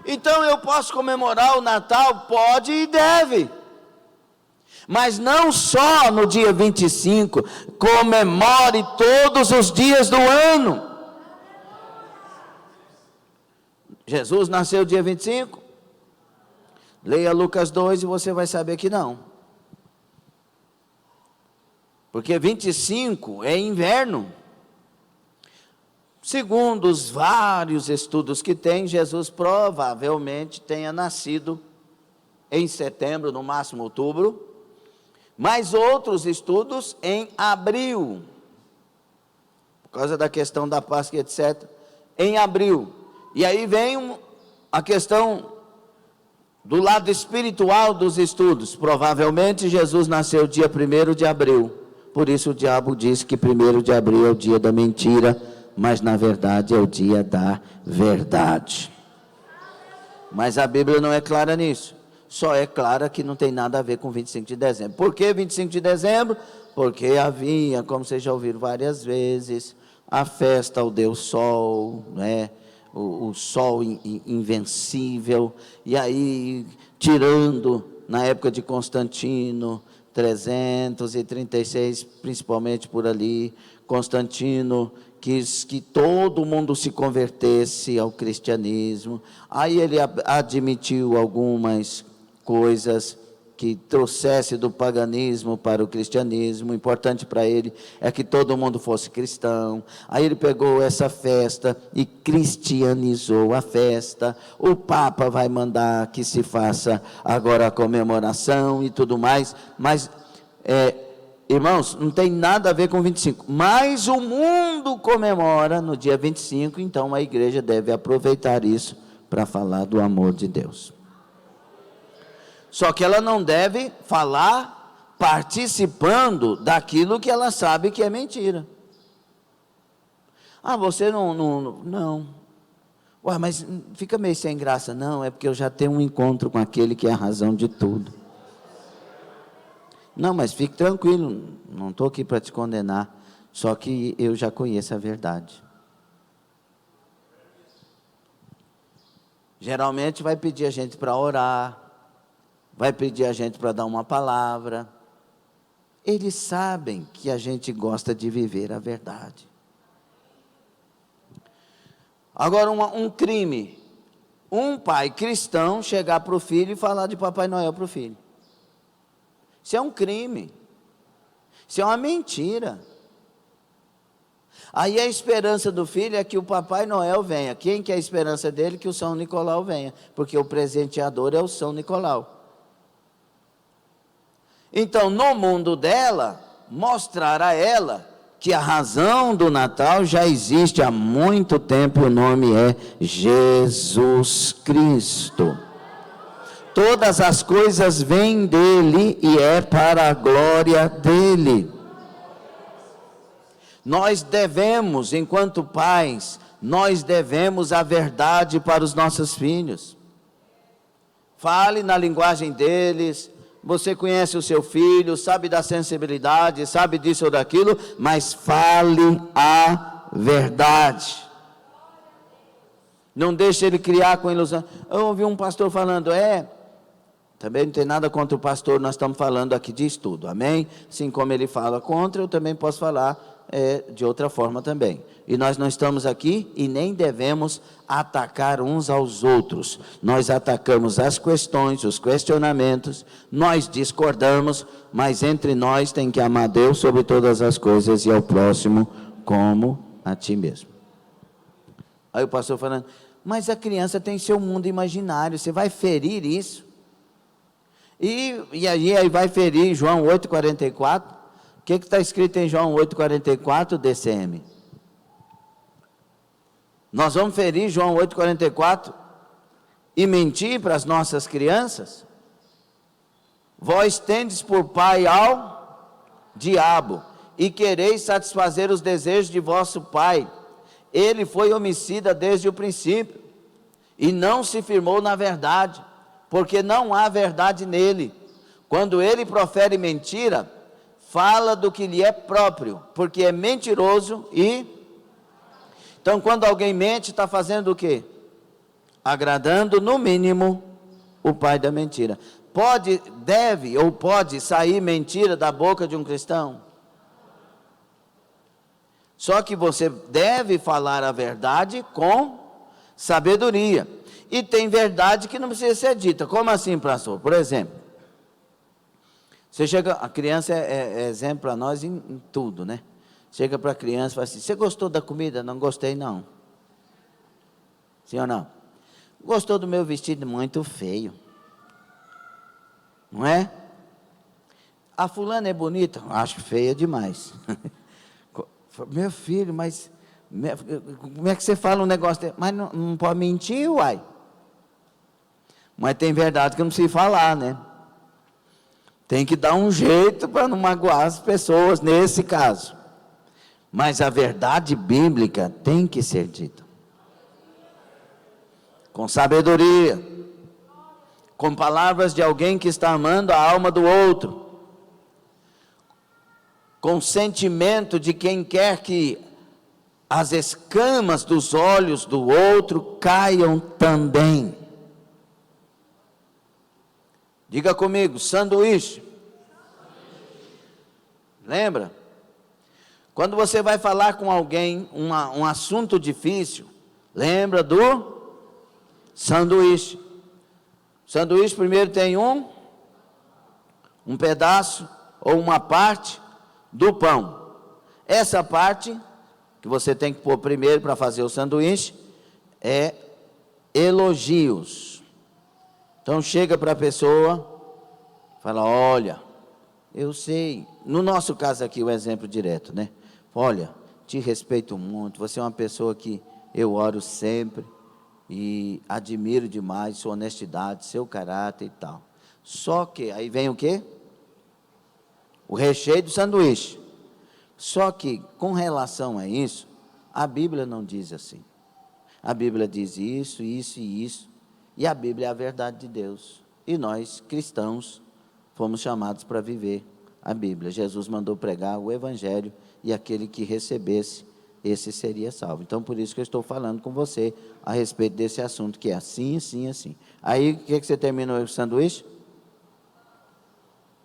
Então eu posso comemorar o Natal? Pode e deve. Mas não só no dia 25, comemore todos os dias do ano. Jesus nasceu dia 25? Leia Lucas 2 e você vai saber que não. Porque 25 é inverno. Segundo os vários estudos que tem, Jesus provavelmente tenha nascido em setembro, no máximo outubro. Mas outros estudos em abril. Por causa da questão da Páscoa, etc. Em abril. E aí vem a questão do lado espiritual dos estudos. Provavelmente Jesus nasceu dia 1º de abril. Por isso o diabo diz que 1º de abril é o dia da mentira, mas na verdade é o dia da verdade. Mas a Bíblia não é clara nisso. Só é clara que não tem nada a ver com 25 de dezembro. Por que 25 de dezembro? Porque havia, como vocês já ouviram várias vezes, a festa ao Deus Sol, né? O sol invencível, e aí tirando, na época de Constantino, 336, principalmente por ali, Constantino quis que todo mundo se convertesse ao cristianismo. Aí ele admitiu algumas coisas que trouxesse do paganismo para o cristianismo. O importante para ele é que todo mundo fosse cristão. Aí ele pegou essa festa e cristianizou a festa. O Papa vai mandar que se faça agora a comemoração e tudo mais, mas irmãos, não tem nada a ver com 25, mas o mundo comemora no dia 25, então a igreja deve aproveitar isso para falar do amor de Deus. Só que ela não deve falar participando daquilo que ela sabe que é mentira. Você não. Ué, mas fica meio sem graça. Não, é porque eu já tenho um encontro com aquele que é a razão de tudo. Não, mas fique tranquilo, não estou aqui para te condenar, só que eu já conheço a verdade. Geralmente vai pedir a gente para orar, vai pedir a gente para dar uma palavra. Eles sabem que a gente gosta de viver a verdade. Agora, um crime, um pai cristão chegar para o filho e falar de Papai Noel para o filho. Isso é um crime, isso é uma mentira. Aí a esperança do filho é que o Papai Noel venha. Quem que é a esperança dele? Que o São Nicolau venha, porque o presenteador é o São Nicolau. Então, no mundo dela, mostrar a ela que a razão do Natal já existe há muito tempo, o nome é Jesus Cristo. Todas as coisas vêm dele e é para a glória dele. Nós devemos, enquanto pais, nós devemos a verdade para os nossos filhos. Fale na linguagem deles. Você conhece o seu filho, sabe da sensibilidade, sabe disso ou daquilo, mas fale a verdade. Não deixe ele criar com ilusão. Eu ouvi um pastor falando, também não tem nada contra o pastor, nós estamos falando aqui de estudo, amém? Assim como ele fala contra, eu também posso falar de outra forma também. E nós não estamos aqui e nem devemos atacar uns aos outros. Nós atacamos as questões, os questionamentos, nós discordamos, mas entre nós tem que amar Deus sobre todas as coisas e ao próximo como a ti mesmo. Aí o pastor falando, mas a criança tem seu mundo imaginário, você vai ferir isso? E aí vai ferir João 8,44, o que está escrito em João 8,44, DCM? Nós vamos ferir João 8,44 e mentir para as nossas crianças? Vós tendes por pai ao diabo, e quereis satisfazer os desejos de vosso pai. Ele foi homicida desde o princípio, e não se firmou na verdade, porque não há verdade nele. Quando ele profere mentira, fala do que lhe é próprio, porque é mentiroso e... Então, quando alguém mente, está fazendo o quê? Agradando, no mínimo, o pai da mentira. Deve ou pode sair mentira da boca de um cristão? Só que você deve falar a verdade com sabedoria. E tem verdade que não precisa ser dita. Como assim, pastor? Por exemplo, você chega, a criança é exemplo para nós em tudo, né? Chega para a criança e fala assim, você gostou da comida? Não gostei não. Sim ou não? Gostou do meu vestido? Muito feio. Não é? A fulana é bonita? Acho feia demais. Meu filho, mas como é que você fala um negócio desse? Mas não pode mentir, uai. Mas tem verdade que não precisa falar, né? Tem que dar um jeito para não magoar as pessoas, nesse caso. Mas a verdade bíblica tem que ser dita. Com sabedoria. Com palavras de alguém que está amando a alma do outro. Com sentimento de quem quer que as escamas dos olhos do outro caiam também. Diga comigo, sanduíche Lembra? Quando você vai falar com alguém um assunto difícil, lembra do sanduíche. O sanduíche primeiro tem um pedaço ou uma parte do pão. Essa parte que você tem que pôr primeiro para fazer o sanduíche é elogios. Então chega para a pessoa, fala: olha, eu sei, no nosso caso aqui o exemplo direto, né? Olha, te respeito muito, você é uma pessoa que eu oro sempre e admiro demais sua honestidade, seu caráter e tal. Só que, aí vem o quê? O recheio do sanduíche. Só que, com relação a isso, a Bíblia não diz assim. A Bíblia diz isso, isso e isso. E a Bíblia é a verdade de Deus. E nós, cristãos, fomos chamados para viver a Bíblia. Jesus mandou pregar o Evangelho e aquele que recebesse, esse seria salvo. Então, por isso que eu estou falando com você a respeito desse assunto, que é assim, assim, assim. Aí, o que você termina o sanduíche?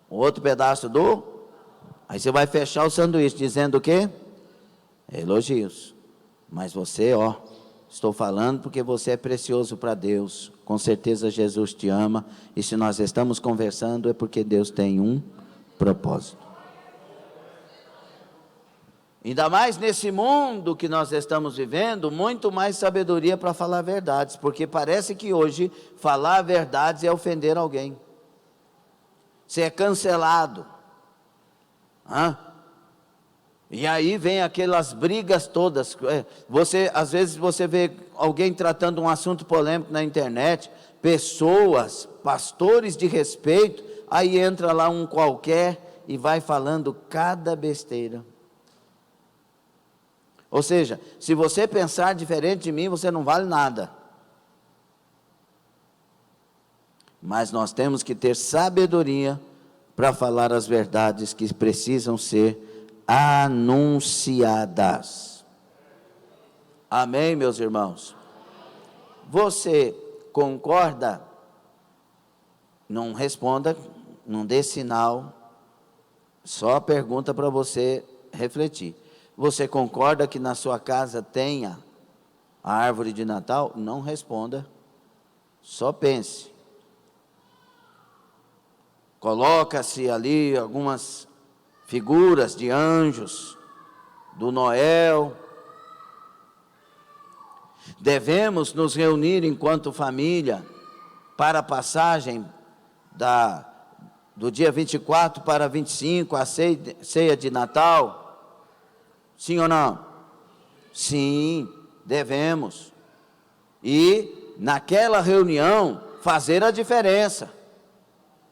Outro pedaço do... Aí você vai fechar o sanduíche dizendo o quê? Elogios. Mas você, estou falando porque você é precioso para Deus. Com certeza Jesus te ama. E se nós estamos conversando é porque Deus tem um propósito. Ainda mais nesse mundo que nós estamos vivendo, muito mais sabedoria para falar verdades. Porque parece que hoje falar verdades é ofender alguém. Você é cancelado. E aí vem aquelas brigas todas. Às vezes você vê alguém tratando um assunto polêmico na internet, pessoas, pastores de respeito, aí entra lá um qualquer e vai falando cada besteira. Ou seja, se você pensar diferente de mim, você não vale nada. Mas nós temos que ter sabedoria para falar as verdades que precisam ser anunciadas. Amém, meus irmãos? Você concorda? Não responda, não dê sinal, só pergunta para você refletir. Você concorda que na sua casa tenha a árvore de Natal? Não responda, só pense. Coloca-se ali algumas figuras de anjos, do Noel. Devemos nos reunir enquanto família para a passagem do dia 24 para 25, a ceia de Natal? Sim ou não? Sim, devemos. E naquela reunião fazer a diferença.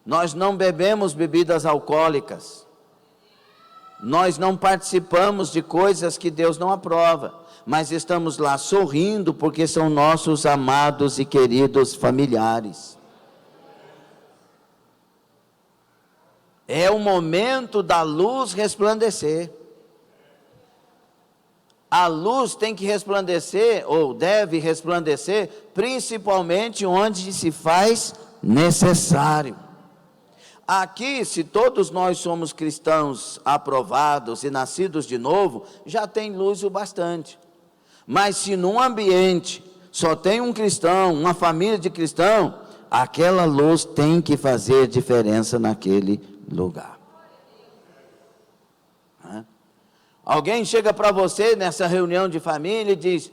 Nós não bebemos bebidas alcoólicas. Nós não participamos de coisas que Deus não aprova. Mas estamos lá sorrindo porque são nossos amados e queridos familiares. É o momento da luz resplandecer. A luz tem que resplandecer, ou deve resplandecer, principalmente onde se faz necessário. Aqui, se todos nós somos cristãos aprovados e nascidos de novo, já tem luz o bastante. Mas se num ambiente só tem um cristão, uma família de cristão, aquela luz tem que fazer diferença naquele lugar. Alguém chega para você nessa reunião de família e diz: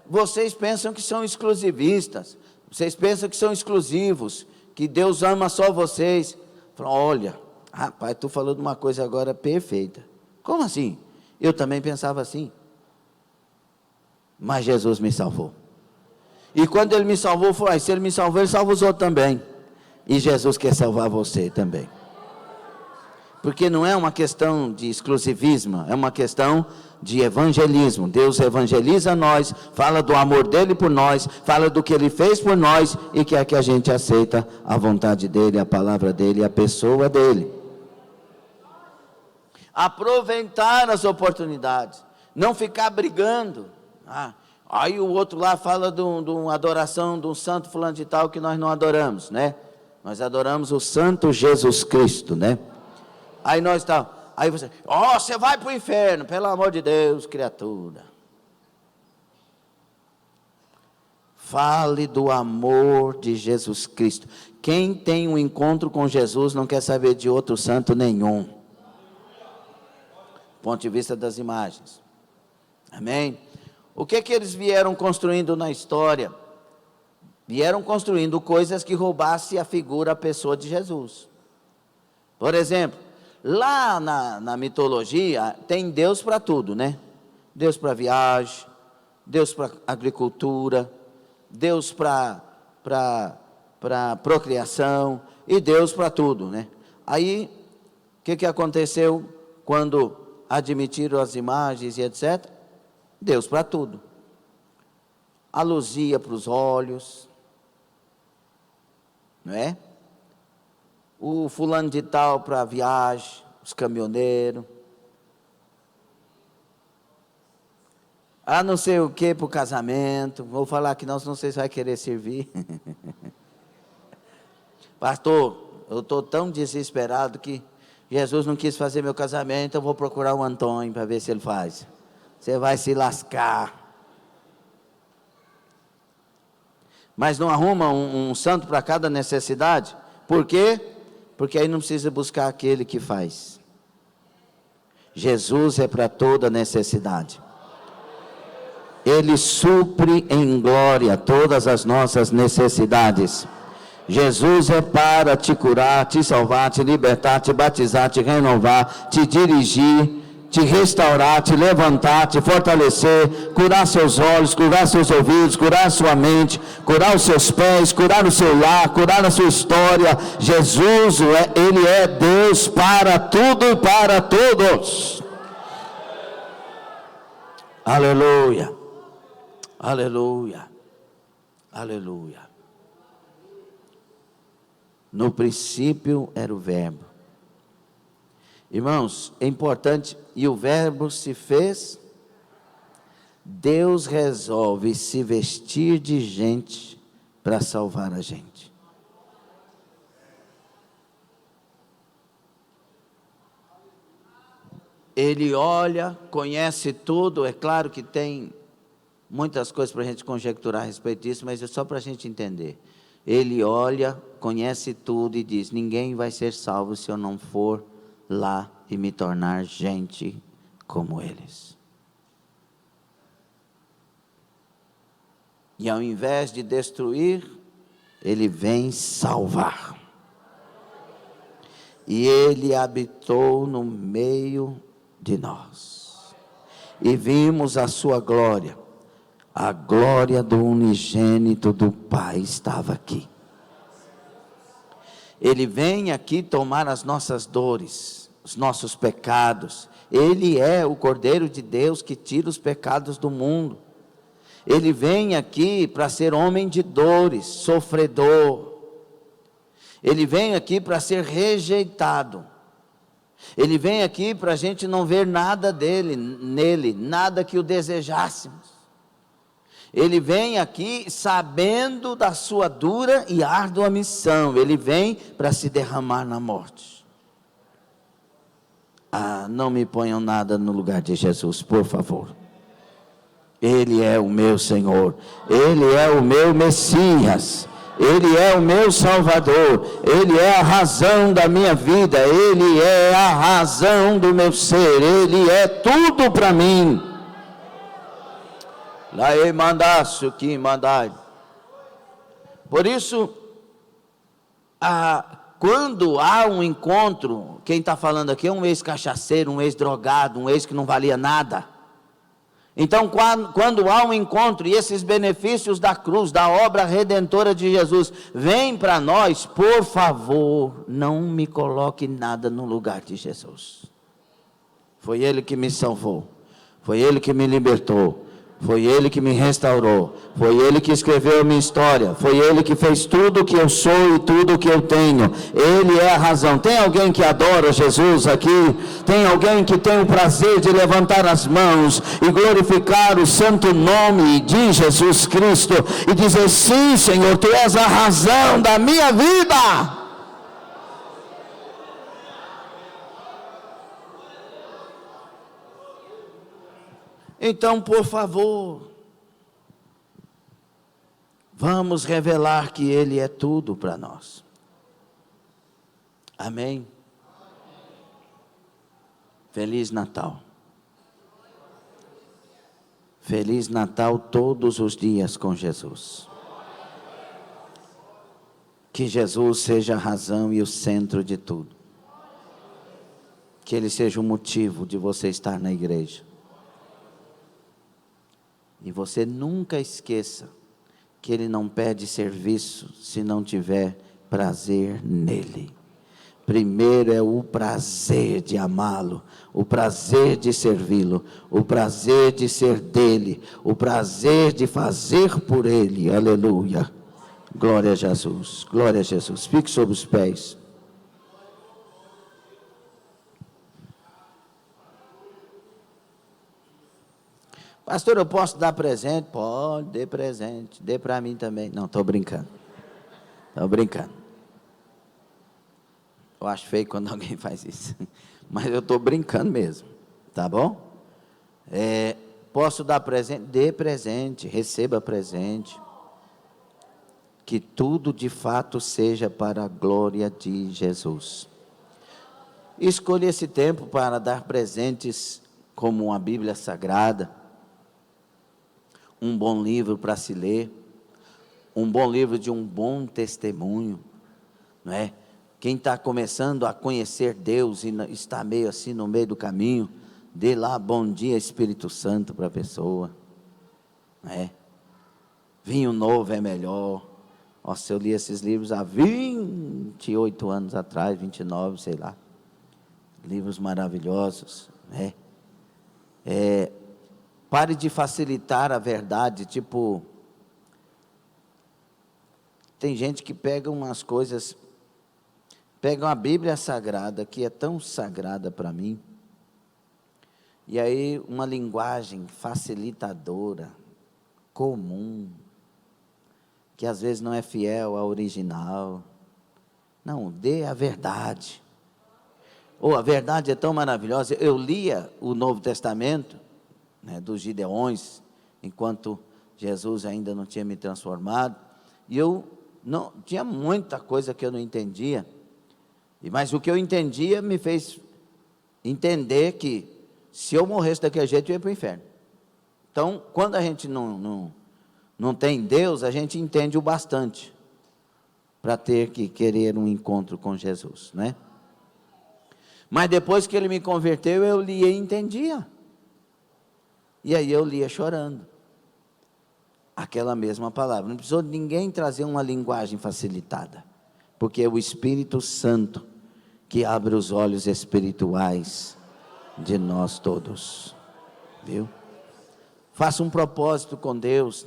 vocês pensam que são exclusivistas, vocês pensam que são exclusivos, que Deus ama só vocês. Fala: olha, rapaz, tu falou de uma coisa agora perfeita. Como assim? Eu também pensava assim. Mas Jesus me salvou. E quando Ele me salvou, foi: se Ele me salvou, Ele salva os outros também. E Jesus quer salvar você também. Porque não é uma questão de exclusivismo, é uma questão de evangelismo. Deus evangeliza nós, fala do amor dEle por nós, fala do que Ele fez por nós e quer que a gente aceita a vontade dEle, a palavra dEle, a pessoa dEle. Aproveitar as oportunidades, não ficar brigando. Aí o outro lá fala de uma adoração de um santo fulano de tal que nós não adoramos, né? Nós adoramos o santo Jesus Cristo, né? Aí nós estamos, aí você, você vai para o inferno, pelo amor de Deus, criatura. Fale do amor de Jesus Cristo. Quem tem um encontro com Jesus não quer saber de outro santo nenhum. Do ponto de vista das imagens. Amém? O que eles vieram construindo na história? Vieram construindo coisas que roubassem a figura, a pessoa de Jesus. Por exemplo, lá na mitologia, tem Deus para tudo, né? Deus para viagem, Deus para agricultura, Deus para procriação e Deus para tudo, né? Aí, o que aconteceu quando admitiram as imagens e etc? Deus para tudo. A luzia para os olhos, não é? O fulano de tal para viagem, os caminhoneiros. Não sei o que para o casamento. Vou falar que não sei se vai querer servir. Pastor, eu estou tão desesperado que Jesus não quis fazer meu casamento, eu vou procurar o Antônio para ver se ele faz. Você vai se lascar. Mas não arruma um santo para cada necessidade? Por quê? Porque aí não precisa buscar aquele que faz. Jesus é para toda necessidade. Ele supre em glória todas as nossas necessidades. Jesus é para te curar, te salvar, te libertar, te batizar, te renovar, te dirigir, te restaurar, te levantar, te fortalecer, curar seus olhos, curar seus ouvidos, curar sua mente, curar os seus pés, curar o seu lar, curar a sua história. Jesus, Ele é Deus para tudo e para todos. Aleluia. Aleluia, aleluia. No princípio era o verbo. Irmãos, é importante, e o verbo se fez. Deus resolve se vestir de gente para salvar a gente. Ele olha, conhece tudo, é claro que tem muitas coisas para a gente conjecturar a respeito disso, mas é só para a gente entender. Ele olha, conhece tudo e diz: ninguém vai ser salvo se eu não for lá e me tornar gente como eles. E ao invés de destruir, Ele vem salvar. E Ele habitou no meio de nós. E vimos a sua glória. A glória do unigênito do Pai estava aqui. Ele vem aqui tomar as nossas dores, os nossos pecados. Ele é o Cordeiro de Deus que tira os pecados do mundo. Ele vem aqui para ser homem de dores, sofredor. Ele vem aqui para ser rejeitado. Ele vem aqui para a gente não ver nada nele, nada que o desejássemos. Ele vem aqui sabendo da sua dura e árdua missão. Ele vem para se derramar na morte. Não me ponham nada no lugar de Jesus, por favor. Ele é o meu Senhor. Ele é o meu Messias. Ele é o meu Salvador. Ele é a razão da minha vida. Ele é a razão do meu ser. Ele é tudo para mim. Laê mandaço que mandai. Por isso, quando há um encontro, quem está falando aqui é um ex-cachaceiro, um ex-drogado, um ex que não valia nada. Então, quando há um encontro e esses benefícios da cruz, da obra redentora de Jesus, vêm para nós, por favor, não me coloque nada no lugar de Jesus. Foi Ele que me salvou, foi Ele que me libertou. Foi Ele que me restaurou, foi Ele que escreveu a minha história, foi Ele que fez tudo o que eu sou e tudo o que eu tenho. Ele é a razão. Tem alguém que adora Jesus aqui? Tem alguém que tem o prazer de levantar as mãos e glorificar o santo nome de Jesus Cristo e dizer: sim, Senhor, Tu és a razão da minha vida. Então, por favor, vamos revelar que Ele é tudo para nós. Amém? Feliz Natal. Feliz Natal todos os dias com Jesus. Que Jesus seja a razão e o centro de tudo. Que Ele seja o motivo de você estar na igreja. E você nunca esqueça que Ele não pede serviço se não tiver prazer nele. Primeiro é o prazer de amá-lo, o prazer de servi-lo, o prazer de ser dele, o prazer de fazer por ele. Aleluia. Glória a Jesus, glória a Jesus. Fique sobre os pés. Pastor, eu posso dar presente? Pode, dê presente. Dê para mim também. Não, estou brincando. Estou brincando. Eu acho feio quando alguém faz isso. Mas eu estou brincando mesmo. Tá bom? Posso dar presente? Dê presente. Receba presente. Que tudo de fato seja para a glória de Jesus. Escolha esse tempo para dar presentes como a Bíblia Sagrada. Um bom livro para se ler, um bom livro de um bom testemunho, não é? Quem está começando a conhecer Deus e está meio assim no meio do caminho, dê lá bom dia Espírito Santo para a pessoa, não é? Vinho novo é melhor. Nossa, eu li esses livros há 28 anos atrás, 29, sei lá, livros maravilhosos, né? Pare de facilitar a verdade, tipo, tem gente que pega umas coisas, pega uma Bíblia Sagrada, que é tão sagrada para mim, e aí uma linguagem facilitadora, comum, que às vezes não é fiel ao original. Não, dê a verdade. A verdade é tão maravilhosa. Eu lia o Novo Testamento, dos Gideões, enquanto Jesus ainda não tinha me transformado, e eu não tinha muita coisa que eu não entendia, mas o que eu entendia me fez entender que se eu morresse daquele jeito eu ia para o inferno. Então, quando a gente não tem Deus, a gente entende o bastante para ter que querer um encontro com Jesus, né? Mas depois que Ele me converteu, eu lia e entendia. E aí eu lia chorando aquela mesma palavra. Não precisou de ninguém trazer uma linguagem facilitada, porque é o Espírito Santo que abre os olhos espirituais de nós todos, viu? Faça um propósito com Deus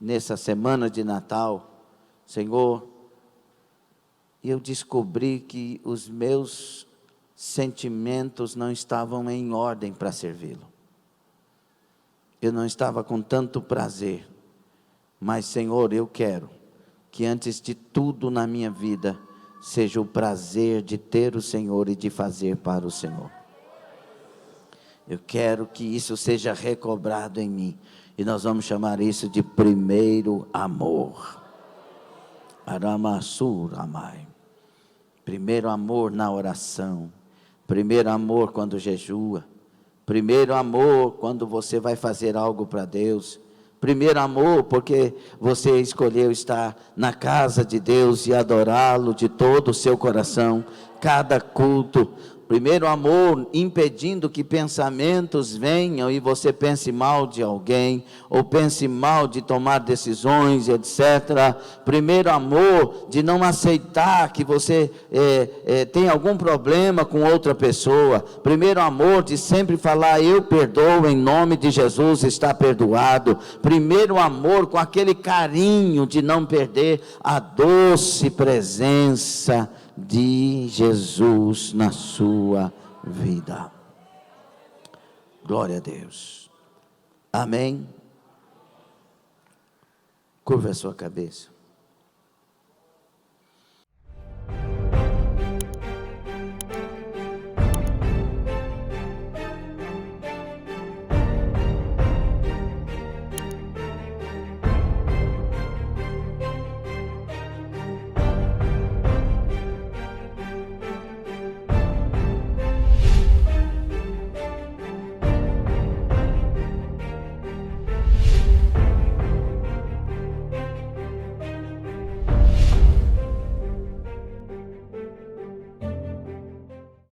nessa semana de Natal. Senhor, eu descobri que os meus sentimentos não estavam em ordem para servi-lo. Eu não estava com tanto prazer, mas Senhor, eu quero que antes de tudo na minha vida, seja o prazer de ter o Senhor e de fazer para o Senhor. Eu quero que isso seja recobrado em mim, e nós vamos chamar isso de primeiro amor. Aramassur amai. Primeiro amor na oração, primeiro amor quando jejua, primeiro amor quando você vai fazer algo para Deus, primeiro amor porque você escolheu estar na casa de Deus e adorá-lo de todo o seu coração, cada culto. Primeiro amor impedindo que pensamentos venham e você pense mal de alguém, ou pense mal de tomar decisões, etc. Primeiro amor de não aceitar que você tem algum problema com outra pessoa. Primeiro amor de sempre falar, eu perdoo em nome de Jesus, está perdoado. Primeiro amor com aquele carinho de não perder a doce presença de Jesus na sua vida. Glória a Deus. Amém. Curva a sua cabeça.